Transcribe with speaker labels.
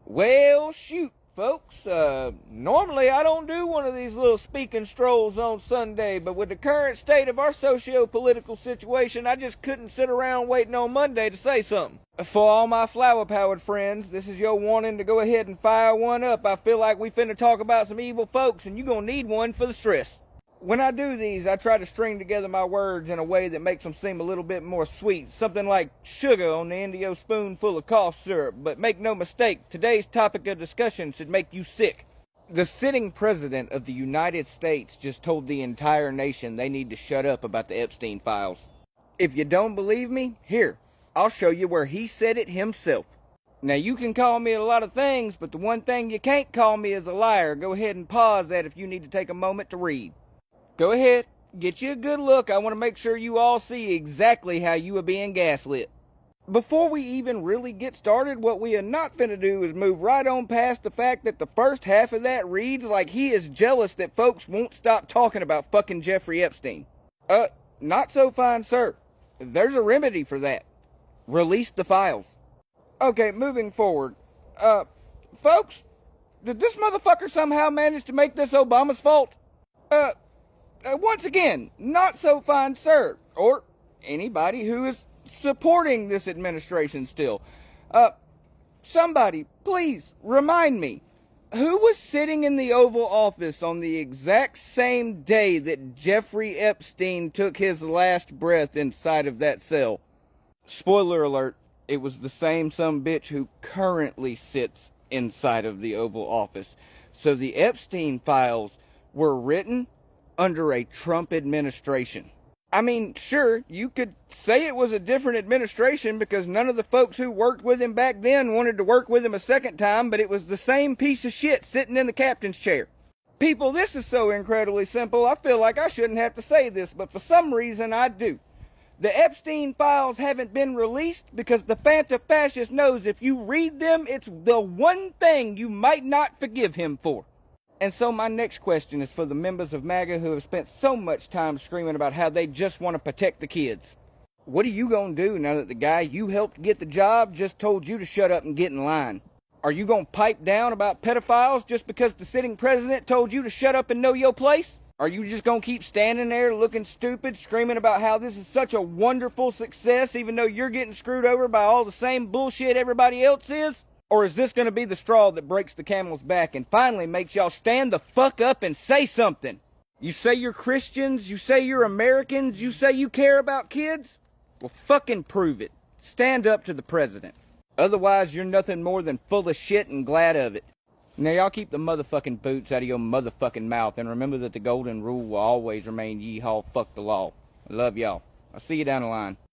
Speaker 1: Well, shoot, folks. Normally I don't do one of these little speaking strolls on Sunday, but with the current state of our socio-political situation, I just couldn't sit around waiting on Monday to say something. For all my flower-powered friends, this is your warning to go ahead and fire one up. I feel like we finna talk about some evil folks, and you gonna need one for the stress. When I do these, I try to string together my words in a way that makes them seem a little bit more sweet. Something like sugar on the end of your spoonful of cough syrup. But make no mistake, today's topic of discussion should make you sick. The sitting president of the United States just told the entire nation they need to shut up about the Epstein files. If you don't believe me, here, I'll show you where he said it himself. Now, you can call me a lot of things, but the one thing you can't call me is a liar. Go ahead and pause that if you need to take a moment to read. Go ahead, get you a good look. I want to make sure you all see exactly how you are being gaslit. Before we even really get started, what we are not finna do is move right on past the fact that the first half of that reads like he is jealous that folks won't stop talking about fucking Jeffrey Epstein. Not so fine, sir. There's a remedy for that. Release the files. Okay, moving forward. Folks, did this motherfucker somehow manage to make this Obama's fault? Once again, not so fine, sir, or anybody who is supporting this administration still. Somebody, please, remind me, who was sitting in the Oval Office on the exact same day that Jeffrey Epstein took his last breath inside of that cell? Spoiler alert, it was the same sumbitch who currently sits inside of the Oval Office. So the Epstein files were written under a Trump administration. I mean, sure, you could say it was a different administration because none of the folks who worked with him back then wanted to work with him a second time, but it was the same piece of shit sitting in the captain's chair. People, this is so incredibly simple, I feel like I shouldn't have to say this, but for some reason I do. The Epstein files haven't been released because the Fanta fascist knows if you read them, it's the one thing you might not forgive him for. And so my next question is for the members of MAGA who have spent so much time screaming about how they just want to protect the kids. What are you going to do now that the guy you helped get the job just told you to shut up and get in line? Are you going to pipe down about pedophiles just because the sitting president told you to shut up and know your place? Are you just going to keep standing there looking stupid, screaming about how this is such a wonderful success even though you're getting screwed over by all the same bullshit everybody else is? Or is this going to be the straw that breaks the camel's back and finally makes y'all stand the fuck up and say something? You say you're Christians, you say you're Americans, you say you care about kids? Well, fucking prove it. Stand up to the president. Otherwise, you're nothing more than full of shit and glad of it. Now, y'all keep the motherfucking boots out of your motherfucking mouth and remember that the golden rule will always remain yeehaw fuck the law. I love y'all. I'll see you down the line.